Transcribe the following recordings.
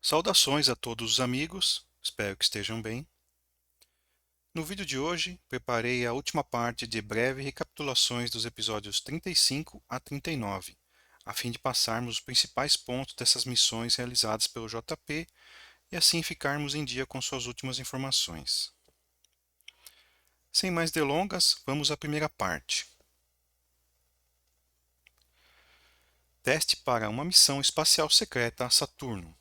Saudações a todos os amigos, espero que estejam bem. No vídeo de hoje, preparei a última parte de breve recapitulações dos episódios 35 a 39, a fim de passarmos os principais pontos dessas missões realizadas pelo JP e assim ficarmos em dia com suas últimas informações. Sem mais delongas, vamos à primeira parte. Teste para uma missão espacial secreta a Saturno.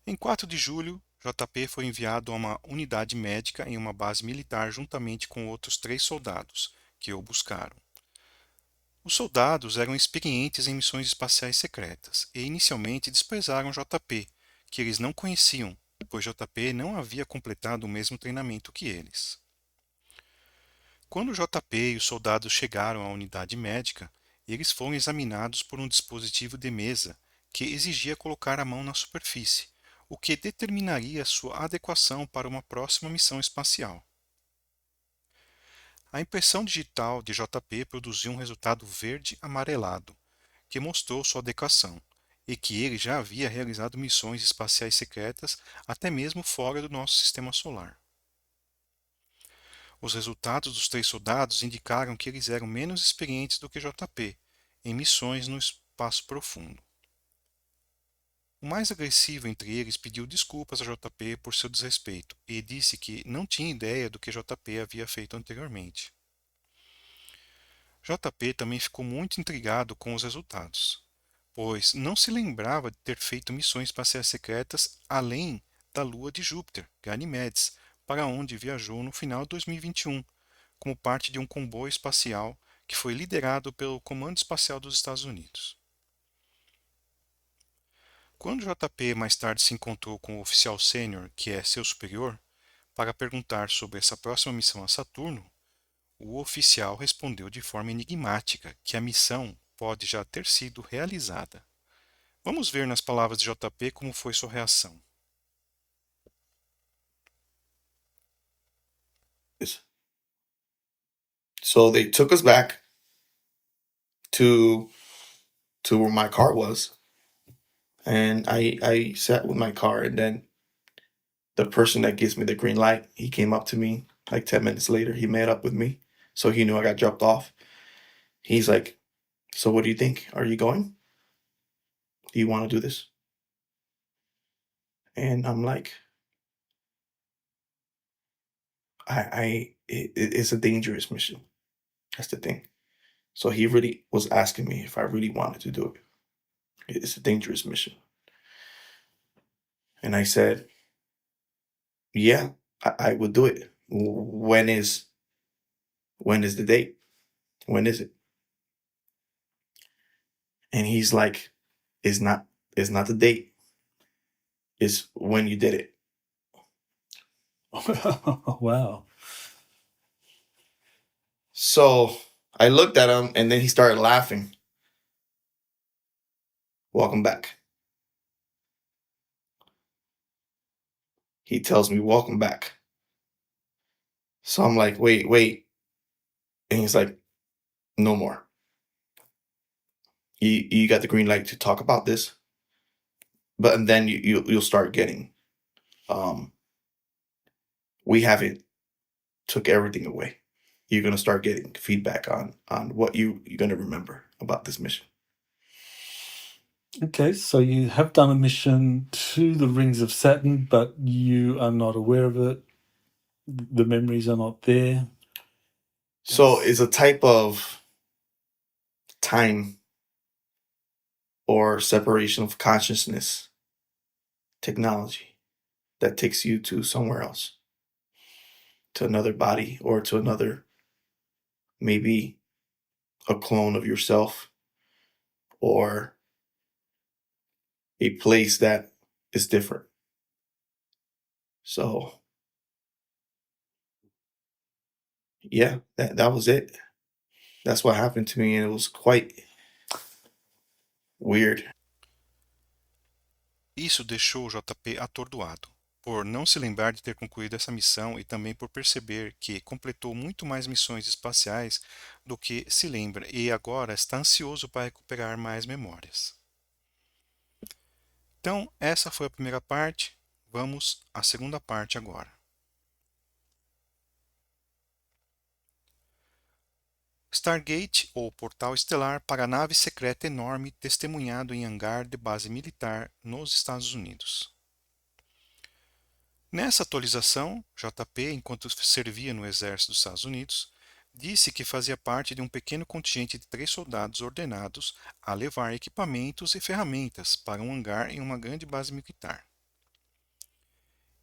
Em 4 de julho, JP foi enviado a uma unidade médica em uma base militar juntamente com outros 3 soldados, que o buscaram. Os soldados eram experientes em missões espaciais secretas e inicialmente desprezaram JP, que eles não conheciam, pois JP não havia completado o mesmo treinamento que eles. Quando JP e os soldados chegaram à unidade médica, eles foram examinados por um dispositivo de mesa que exigia colocar a mão na superfície, o que determinaria sua adequação para uma próxima missão espacial. A impressão digital de JP produziu um resultado verde amarelado, que mostrou sua adequação, e que ele já havia realizado missões espaciais secretas até mesmo fora do nosso sistema solar. Os resultados dos 3 soldados indicaram que eles eram menos experientes do que JP em missões no espaço profundo. O mais agressivo entre eles pediu desculpas a JP por seu desrespeito e disse que não tinha ideia do que JP havia feito anteriormente. JP também ficou muito intrigado com os resultados, pois não se lembrava de ter feito missões espaciais secretas além da Lua de Júpiter, Ganymedes, para onde viajou no final de 2021, como parte de um comboio espacial que foi liderado pelo Comando Espacial dos Estados Unidos. Quando JP mais tarde se encontrou com o oficial sênior, que é seu superior, para perguntar sobre essa próxima missão a Saturno, o oficial respondeu de forma enigmática que a missão pode já ter sido realizada. Vamos ver nas palavras de JP como foi sua reação. So they took us back to where my car was, and I sat with my car, and then the person that gives me the green light, he came up to me like 10 minutes later. He met up with me, so he knew I got dropped off. He's like, "So what do you think? Are you going? Do you want to do this?" And I'm like, it's a dangerous mission. That's the thing. So he really was asking me if I really wanted to do it. It's a dangerous mission. And I said, yeah, I would do it. When is the date? When is it? And he's like, it's not the date. It's when you did it. Wow. So I looked at him and then he started laughing. Welcome back. He tells me, welcome back. So I'm like, wait. And he's like, no more. You got the green light to talk about this, but then you'll start getting, we haven't took everything away. You're gonna start getting feedback on what you're gonna remember about this mission. Okay, so you have done a mission to the rings of Saturn, but you are not aware of it. The memories are not there. So it's a type of time or separation of consciousness technology that takes you to somewhere else, to another body, or to another, maybe a clone of yourself, or a place that is different. So yeah, that was it. That's what happened to me, and it was quite weird. Isso deixou o JP atordoado, por não se lembrar de ter concluído essa missão e também por perceber que completou muito mais missões espaciais do que se lembra e agora está ansioso para recuperar mais memórias. Então, essa foi a primeira parte. Vamos à segunda parte agora. Stargate, ou Portal Estelar, para a nave secreta enorme testemunhado em hangar de base militar nos Estados Unidos. Nessa atualização, JP, enquanto servia no Exército dos Estados Unidos, disse que fazia parte de um pequeno contingente de 3 soldados ordenados a levar equipamentos e ferramentas para um hangar em uma grande base militar.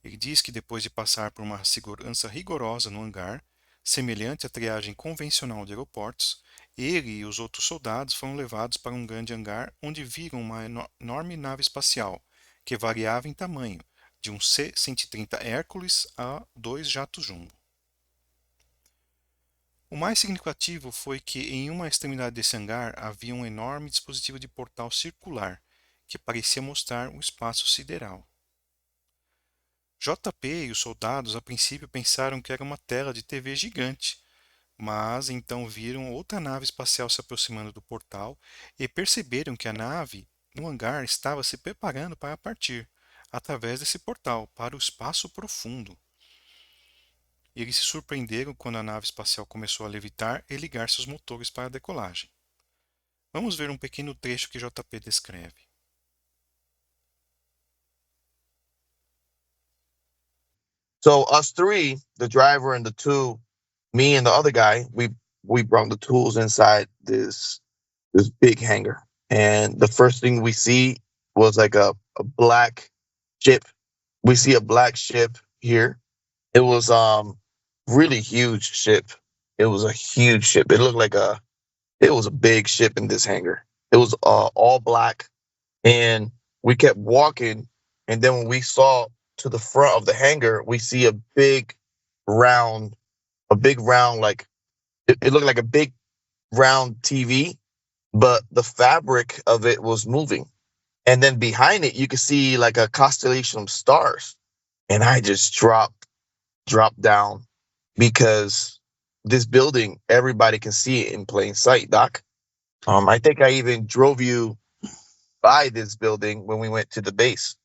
Ele diz que depois de passar por uma segurança rigorosa no hangar, semelhante à triagem convencional de aeroportos, ele e os outros soldados foram levados para um grande hangar onde viram uma enorme nave espacial, que variava em tamanho, de um C-130 Hércules a 2 jatos jumbo. O mais significativo foi que em uma extremidade desse hangar havia um enorme dispositivo de portal circular, que parecia mostrar o espaço sideral. JP e os soldados a princípio pensaram que era uma tela de TV gigante, mas então viram outra nave espacial se aproximando do portal e perceberam que a nave no hangar estava se preparando para partir, através desse portal, para o espaço profundo. Eles se surpreenderam quando a nave espacial começou a levitar e ligar seus motores para a decolagem. Vamos ver um pequeno trecho que JP descreve. So us three, the driver and the two, me and the other guy, we brought the tools inside this big hangar. And the first thing we see was like a black ship. We see a black ship here. It was really huge ship. It was a huge ship. It looked like it was a big ship in this hangar. It was all black, and we kept walking, and then when we saw to the front of the hangar, we see a big round like it looked like a big round TV, but the fabric of it was moving. And then behind it, you could see like a constellation of stars. And I just dropped down because this building, everybody can see it in plain sight, Doc. I think I even drove you by this building when we went to the base.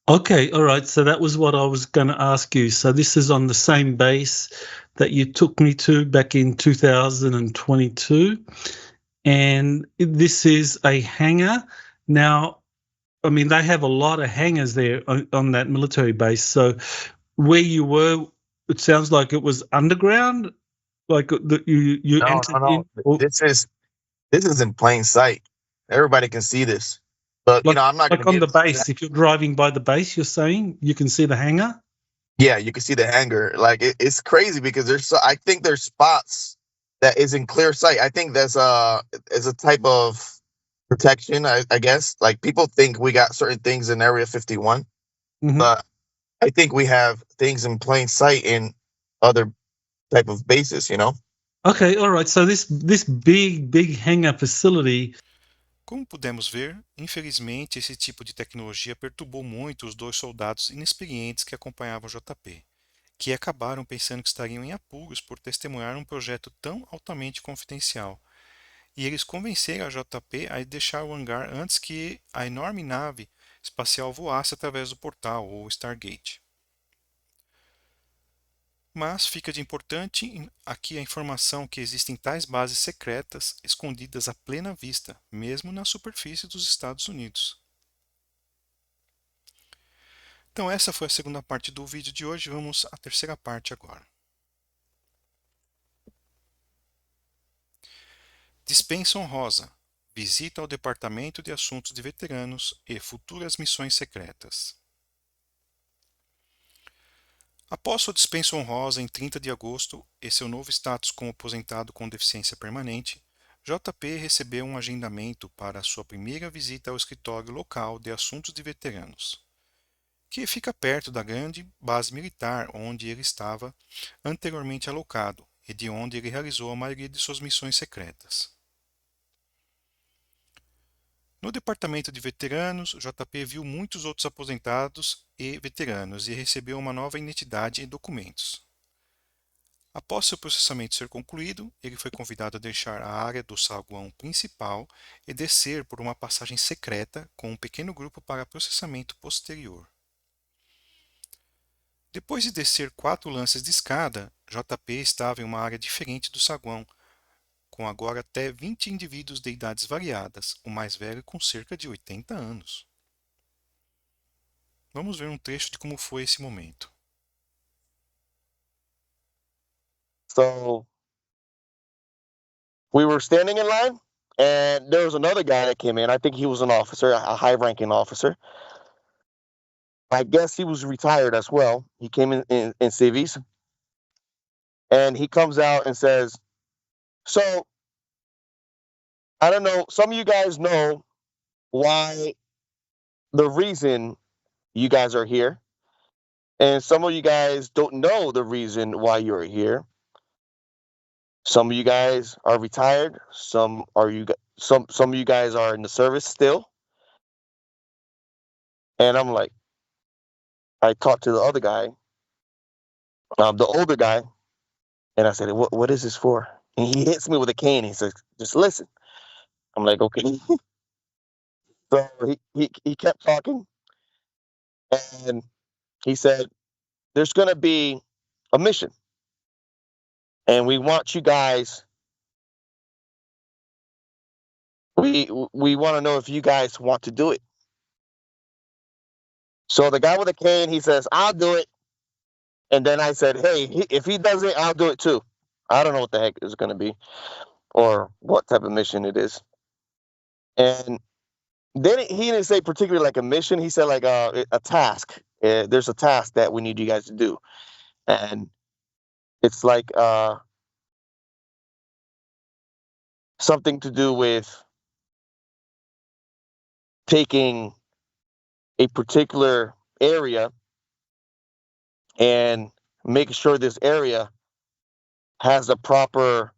Okay, all right. So that was what I was going to ask you. So this is on the same base that you took me to back in 2022. And this is a hangar. Now, I mean, they have a lot of hangars there on that military base. So where you were, it sounds like it was underground, like you No, entered no, in. no. This is in plain sight. Everybody can see this. But Like, I'm not like gonna on the get base. If you're driving by the base, you're saying you can see the hangar. Yeah, you can see the hangar. Like it's crazy because I think there's spots that is in clear sight. I think that's is a type of protection, I guess. Like people think we got certain things in Area 51, Mhm. but I think we have things in plain sight in other type of bases, you know? Okay, all right. So this big hangar facility. Como pudemos ver, infelizmente esse tipo de tecnologia perturbou muito os 2 soldados inexperientes que acompanhavam JP, que acabaram pensando que estariam em apuros por testemunhar um projeto tão altamente confidencial, e eles convenceram a JP a deixar o hangar antes que a enorme nave espacial voasse através do portal, ou Stargate. Mas fica de importante aqui a informação que existem tais bases secretas escondidas à plena vista, mesmo na superfície dos Estados Unidos. Então essa foi a segunda parte do vídeo de hoje, vamos à terceira parte agora. Dispensa honrosa. Visita ao Departamento de Assuntos de Veteranos e futuras missões secretas. Após sua dispensa honrosa em 30 de agosto e seu novo status como aposentado com deficiência permanente, JP recebeu um agendamento para sua primeira visita ao escritório local de assuntos de veteranos, que fica perto da grande base militar onde ele estava anteriormente alocado e de onde ele realizou a maioria de suas missões secretas. No departamento de veteranos, JP viu muitos outros aposentados e veteranos e recebeu uma nova identidade e documentos. Após seu processamento ser concluído, ele foi convidado a deixar a área do saguão principal e descer por uma passagem secreta com um pequeno grupo para processamento posterior. Depois de descer 4 lances de escada, JP estava em uma área diferente do saguão, com agora até 20 indivíduos de idades variadas, o mais velho com cerca de 80 anos. Vamos ver um trecho de como foi esse momento. So we were standing in line, and there was another guy that came in. I think he was an officer, a high-ranking officer. I guess he was retired as well. He came in civies, and he comes out and says, "So I don't know. Some of you guys know why the reason you guys are here, and some of you guys don't know the reason why you're here. Some of you guys are retired. Some of you guys are in the service still." And I'm like, I talked to the other guy, the older guy, and I said, "What is this for?" And he hits me with a cane. He says, "Just listen." I'm like, "Okay." So he kept talking, and he said, "There's gonna be a mission, and we want you guys. We want to know if you guys want to do it." So the guy with the cane, he says, "I'll do it." And then I said, "Hey, if he does it, I'll do it too." I don't know what the heck it's gonna be or what type of mission it is. And then he didn't say particularly like a mission. He said like a task. There's a task that we need you guys to do, and it's like something to do with taking a particular area and making sure this area has the proper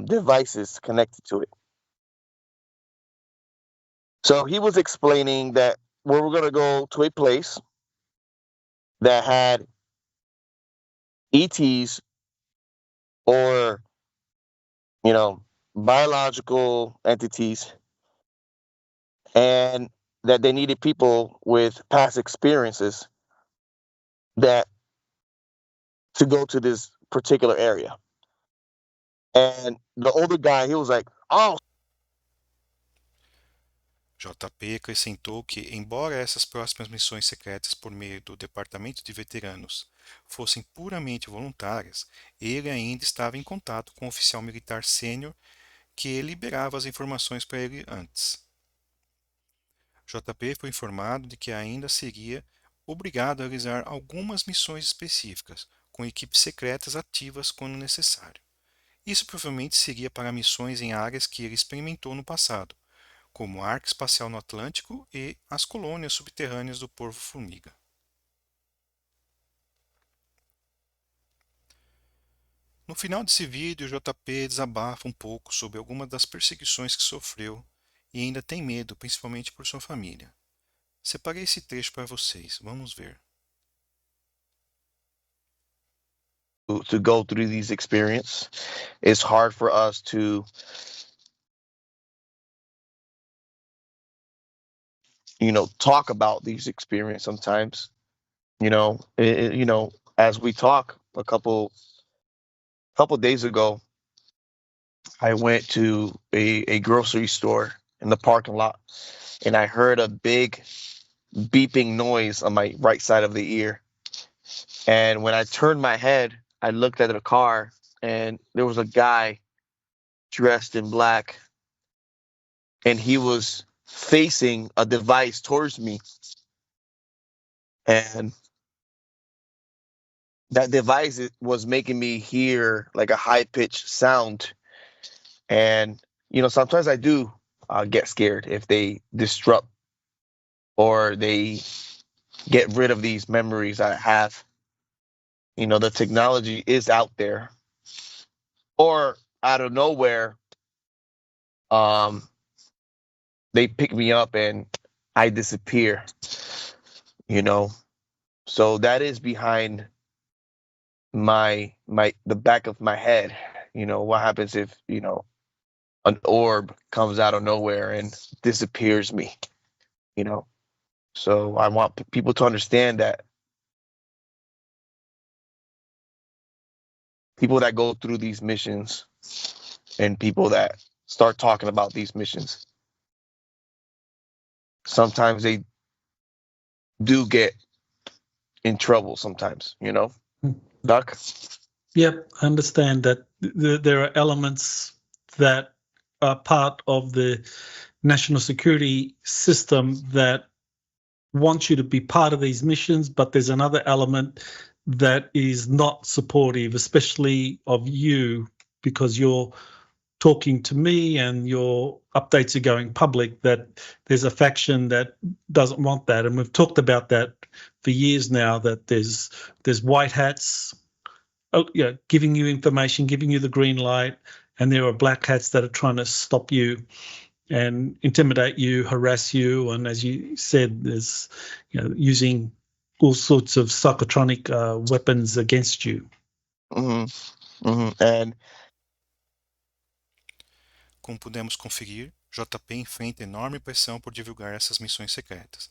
devices connected to it. So he was explaining that we were going to go to a place that had ETs or, biological entities, and that they needed people with past experiences that to go to this particular area. And the older guy, he was like, "Oh." JP acrescentou que, embora essas próximas missões secretas por meio do Departamento de Veteranos fossem puramente voluntárias, ele ainda estava em contato com o oficial militar sênior que liberava as informações para ele antes. JP foi informado de que ainda seria obrigado a realizar algumas missões específicas, com equipes secretas ativas quando necessário. Isso provavelmente seria para missões em áreas que ele experimentou no passado, como o Arco Espacial no Atlântico e as colônias subterrâneas do Polvo-Formiga. No final desse vídeo, JP desabafa um pouco sobre algumas das perseguições que sofreu e ainda tem medo, principalmente por sua família. Separei esse trecho para vocês, vamos ver. To go through these experiences, it's hard for us to talk about these experiences sometimes. As we talk a couple days ago, I went to a grocery store in the parking lot, and I heard a big beeping noise on my right side of the ear. And when I turned my head, I looked at the car, and there was a guy dressed in black, and he was facing a device towards me. And that device was making me hear like a high-pitched sound. And, sometimes I do get scared if they disrupt or they get rid of these memories I have. The technology is out there. Or out of nowhere, they pick me up and I disappear. So that is behind the back of my head. What happens if an orb comes out of nowhere and disappears me? So I want people to understand that people that go through these missions and people that start talking about these missions, sometimes they do get in trouble sometimes, Doc? Yep, I understand that there are elements that are part of the national security system that want you to be part of these missions, but there's another element that is not supportive, especially of you, because you're talking to me and your updates are going public, that there's a faction that doesn't want that. And we've talked about that for years now, that there's white hats giving you information, giving you the green light, and there are black hats that are trying to stop you and intimidate you, harass you, and as you said, there's using all sorts of psychotronic weapons against you. And Como pudemos conferir, JP enfrenta enorme pressão por divulgar essas missões secretas,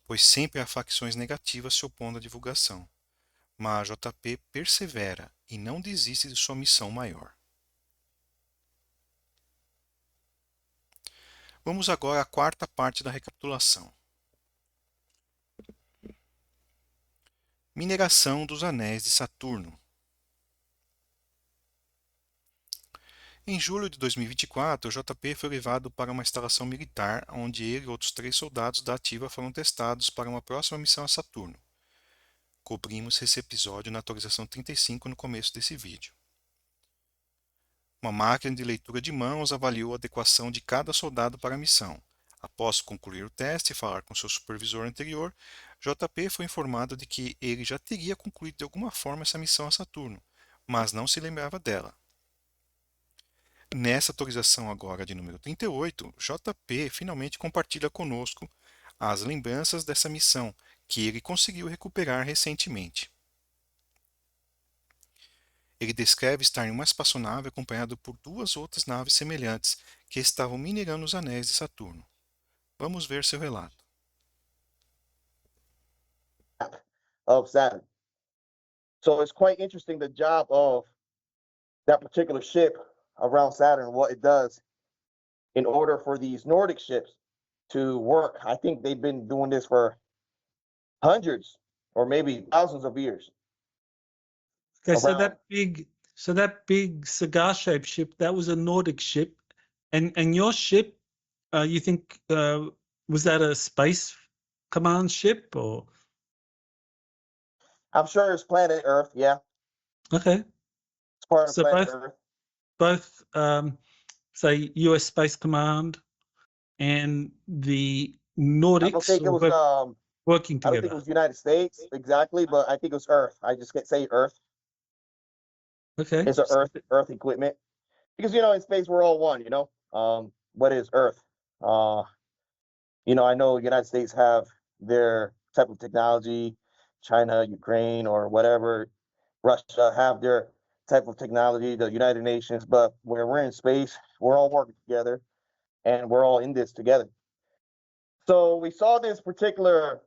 pois sempre há facções negativas se opondo à divulgação. Mas JP persevera e não desiste de sua missão maior. Vamos agora à quarta parte da recapitulação. Mineração dos Anéis de Saturno. Em julho de 2024, o JP foi levado para uma instalação militar, onde ele e outros 3 soldados da ativa foram testados para uma próxima missão a Saturno. Cobrimos esse episódio na atualização 35 no começo desse vídeo. Uma máquina de leitura de mãos avaliou a adequação de cada soldado para a missão. Após concluir o teste e falar com seu supervisor anterior, JP foi informado de que ele já teria concluído de alguma forma essa missão a Saturno, mas não se lembrava dela. Nessa atualização agora de número 38, JP finalmente compartilha conosco as lembranças dessa missão que ele conseguiu recuperar recentemente. Ele descreve estar em uma espaçonave acompanhado por 2 outras naves semelhantes que estavam minerando os anéis de Saturno. Vamos ver seu relato. Of Saturn. So it's quite interesting the job of that particular ship around Saturn, what it does in order for these Nordic ships to work. I think they've been doing this for hundreds or maybe thousands of years. Okay, so Around- that big cigar-shaped ship, that was a Nordic ship, and your ship, you think was that a space command ship or? I'm sure it's planet Earth. Yeah, Okay, it's part of So planet both- Earth. both say US Space Command and the I don't Nordics think it was. working I don't think it together. was United States exactly, but I think it was Earth. I just can't say Earth. Okay, It's a Earth equipment because in space we're all one. What is Earth? I know United States have their type of technology, China, Ukraine, or whatever, Russia have their type of technology, the United Nations, but when we're in space, we're all working together and we're all in this together. So we saw this particular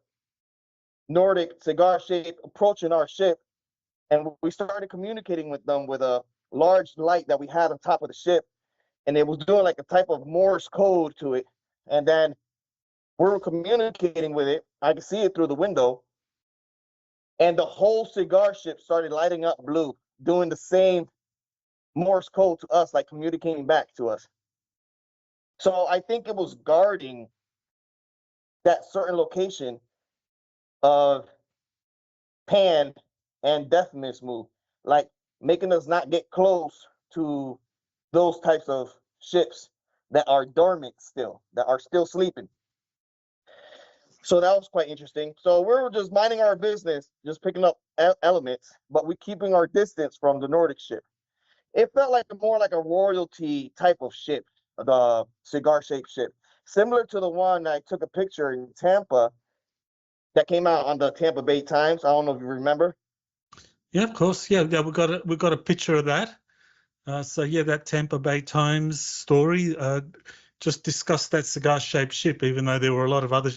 Nordic cigar shape approaching our ship, and we started communicating with them with a large light that we had on top of the ship, and it was doing like a type of Morse code to it. And then we were communicating with it. I could see it through the window, and the whole cigar ship started lighting up blue, doing the same Morse code to us, like communicating back to us. So I think it was guarding that certain location of Pan and Deathman's move, like making us not get close to those types of ships that are dormant still, that are still sleeping. So that was quite interesting. So we were just minding our business, just picking up elements, but we keeping our distance from the Nordic ship. It felt like more like a royalty type of ship, the cigar-shaped ship, similar to the one I took a picture in Tampa that came out on the Tampa Bay Times. I don't know if you remember. Yeah, of course. Yeah, we got a picture of that. So yeah, that Tampa Bay Times story just discussed that cigar-shaped ship, even though there were a lot of other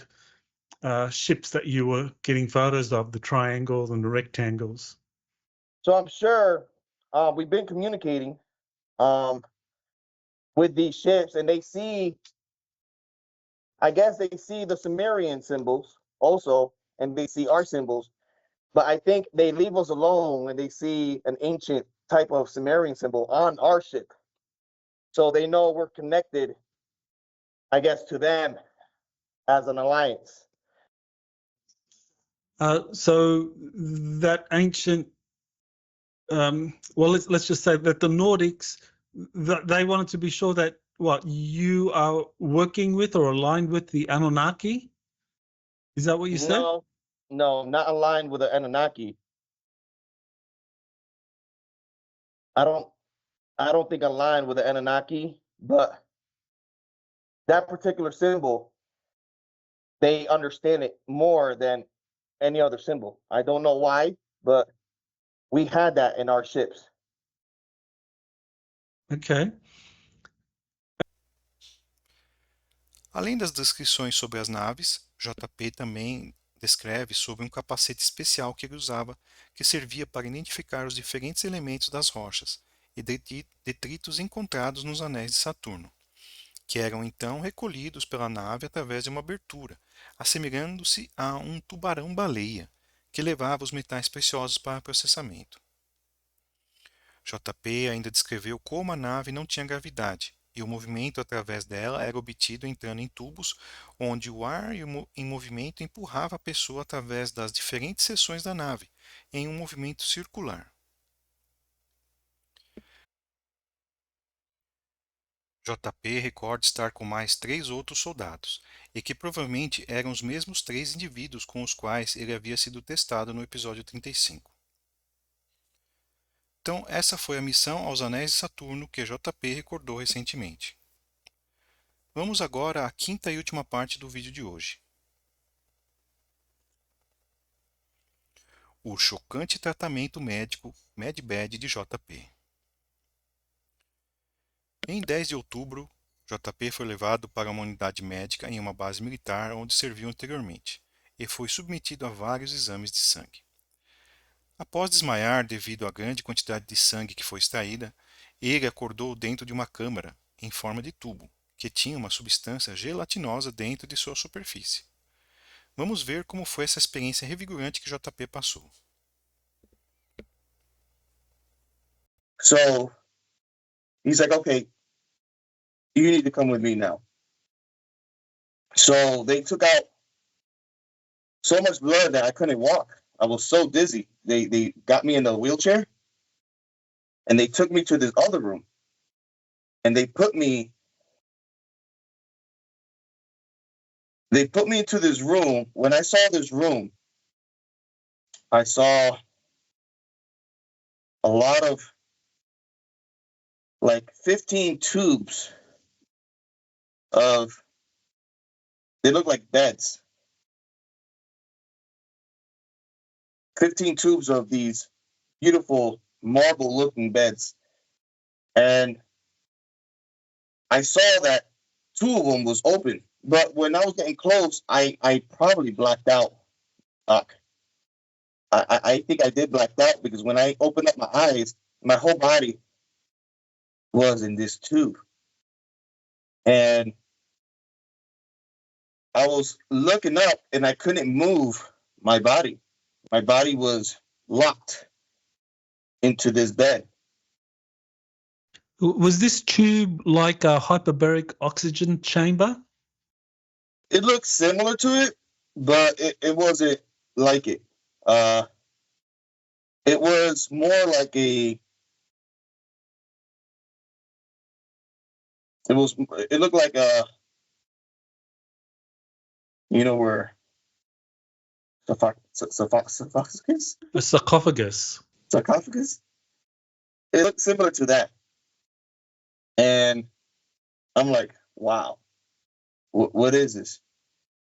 ships that you were getting photos of, the triangles and the rectangles. So I'm sure we've been communicating with these ships, and they see, I guess they see the Sumerian symbols also, and they see our symbols. But I think they leave us alone when they see an ancient type of Sumerian symbol on our ship. So they know we're connected, I guess, to them as an alliance. So that ancient, well, let's just say that the Nordics, they wanted to be sure that what you are working with or aligned with the Anunnaki. Is that what you said? No, I'm not aligned with the Anunnaki. I don't think I'm aligned with the Anunnaki, but that particular symbol, they understand it more than any other symbol. I don't know why, but we had that in our ships. Okay. Além das descrições sobre as naves, JP também descreve sobre um capacete especial que ele usava, que servia para identificar os diferentes elementos das rochas e detritos encontrados nos anéis de Saturno, que eram então recolhidos pela nave através de uma abertura, assemelhando-se a um tubarão-baleia, que levava os metais preciosos para processamento. JP ainda descreveu como a nave não tinha gravidade, e o movimento através dela era obtido entrando em tubos, onde o ar em movimento empurrava a pessoa através das diferentes seções da nave, em um movimento circular. JP recorda estar com mais 3 outros soldados, e que provavelmente eram os mesmos 3 indivíduos com os quais ele havia sido testado no episódio 35. Então, essa foi a missão aos Anéis de Saturno que JP recordou recentemente. Vamos agora à quinta e última parte do vídeo de hoje. O chocante tratamento médico MedBed de JP. Em 10 de outubro, JP foi levado para uma unidade médica em uma base militar onde serviu anteriormente, e foi submetido a vários exames de sangue. Após desmaiar devido à grande quantidade de sangue que foi extraída, ele acordou dentro de uma câmara em forma de tubo, que tinha uma substância gelatinosa dentro de sua superfície. Vamos ver como foi essa experiência revigorante que JP passou. So he's like, okay, you need to come with me now. So they took out so much blood that I couldn't walk. I was so dizzy. They got me in a wheelchair and they took me to this other room and they put me into this room. When I saw this room, I saw a lot of like 15 tubes of, they look like beds. 15 tubes of these beautiful marble looking beds. And I saw that 2 of them was open. But when I was getting close, I probably blacked out. I think I did black out because when I opened up my eyes, my whole body was in this tube. And I was looking up and I couldn't move my body. My body was locked into this bed. Was this tube like a hyperbaric oxygen chamber? It looked similar to it, but it wasn't like it. It was more like it looked like a, you know, where sarcophagus? A sarcophagus. Sarcophagus? It looked similar to that. And I'm like, wow, what is this?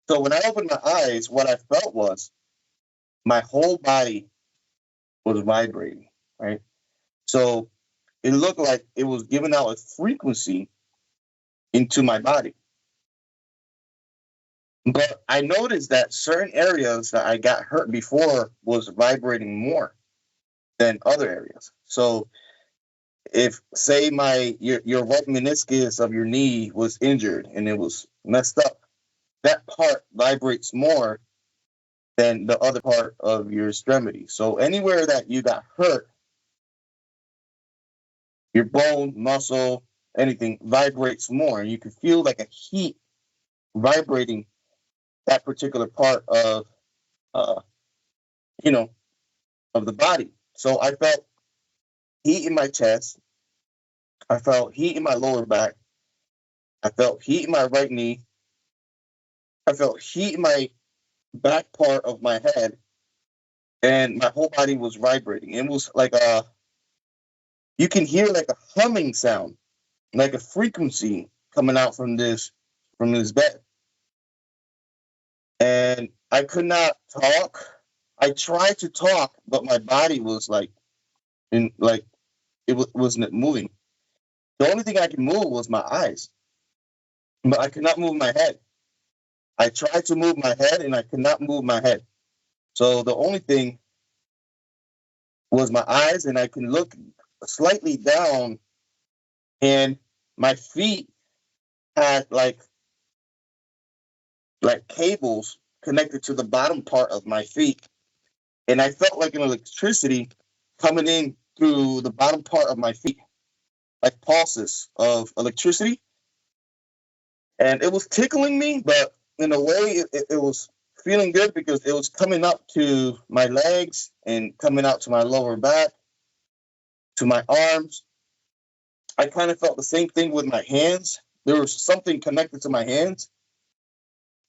So when I opened my eyes, what I felt was my whole body was vibrating, right? So it looked like it was giving out a frequency into my body. But I noticed that certain areas that I got hurt before was vibrating more than other areas. So if say your right meniscus of your knee was injured and it was messed up, that part vibrates more than the other part of your extremity. So anywhere that you got hurt, your bone, muscle, anything vibrates more. And you can feel like a heat vibrating that particular part of uh you know of the body. So I felt heat in my chest, I felt heat in my lower back, I felt heat in my right knee, I felt heat in my back part of my head, and my whole body was vibrating. It was like you can hear like a humming sound, like a frequency coming out from this bed. And I could not talk. I tried to talk, but my body was like wasn't moving. The only thing I could move was my eyes, but I could not move my head. I tried to move my head and I could not move my head. So the only thing was my eyes, and I can look slightly down, and my feet had like cables connected to the bottom part of my feet, and I felt like an electricity coming in through the bottom part of my feet, like pulses of electricity, and it was tickling me, but in a way it was feeling good because it was coming up to my legs and coming out to my lower back, to my arms. I kind of felt the same thing with my hands. There was something connected to my hands,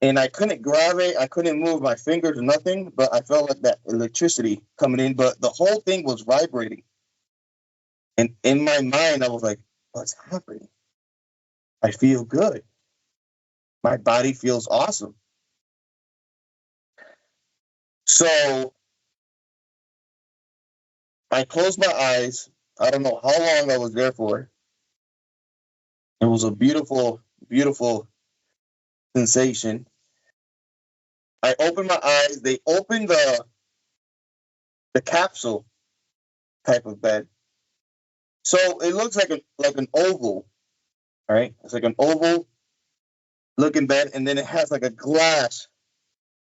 and I couldn't grab it. I couldn't move my fingers or nothing, but I felt like that electricity coming in. But the whole thing was vibrating. And in my mind, I was like, what's happening? I feel good. My body feels awesome. So I closed my eyes. I don't know how long I was there for. It was a beautiful, beautiful sensation. I opened my eyes. They opened the capsule type of bed. So it looks like an oval, right? It's like an oval looking bed, and then it has like a glass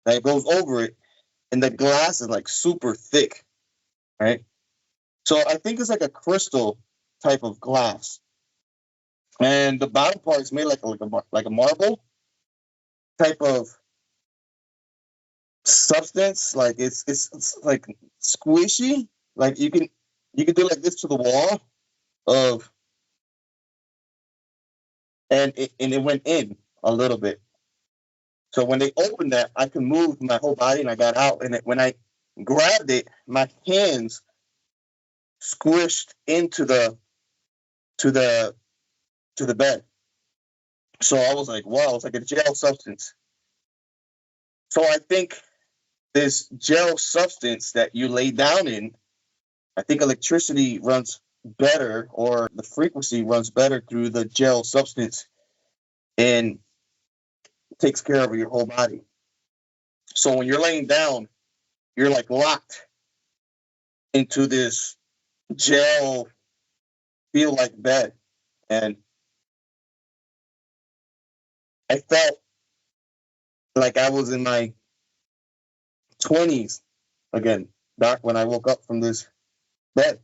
that goes over it, and the glass is like super thick, right? So I think it's like a crystal type of glass, and the bottom part is made like a marble type of substance. Like it's like squishy. Like you can do like this to the wall of, and it went in a little bit. So when they opened that, I could move my whole body, and I got out. And when I grabbed it, my hands squished into the to the bed. So I was like, wow, it's like a gel substance. So I think this gel substance that you lay down in, I think electricity runs better, or the frequency runs better through the gel substance, and takes care of your whole body. So when you're laying down, you're like locked into this gel feel like bed. And I felt like I was in my 20s again, back when I woke up from this bed.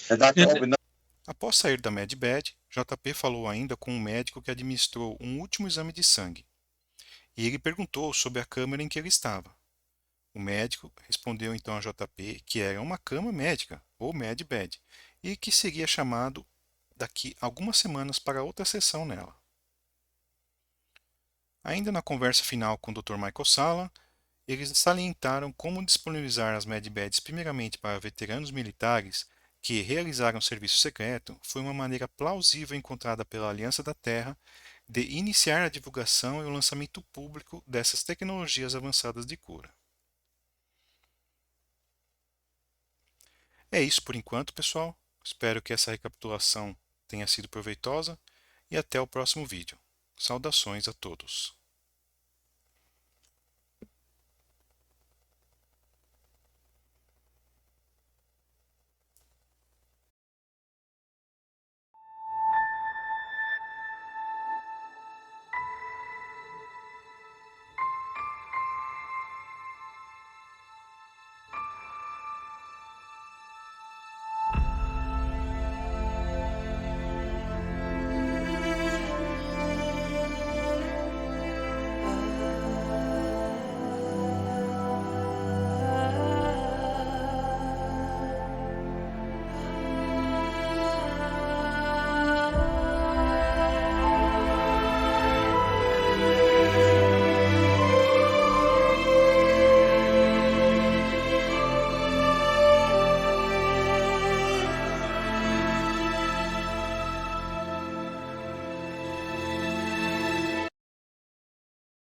The doctor And opened up. Após sair da medbed, JP falou ainda com um médico que administrou um último exame de sangue, e ele perguntou sobre a câmara em que ele estava. O médico respondeu então a JP que era uma cama médica, ou medbed, e que seria chamado daqui a algumas semanas para outra sessão nela. Ainda na conversa final com o Dr. Michael Sala, eles salientaram como disponibilizar as medbeds primeiramente para veteranos militares que realizaram serviço secreto foi uma maneira plausível encontrada pela Aliança da Terra de iniciar a divulgação e o lançamento público dessas tecnologias avançadas de cura. É isso por enquanto, pessoal. Espero que essa recapitulação tenha sido proveitosa e até o próximo vídeo. Saudações a todos!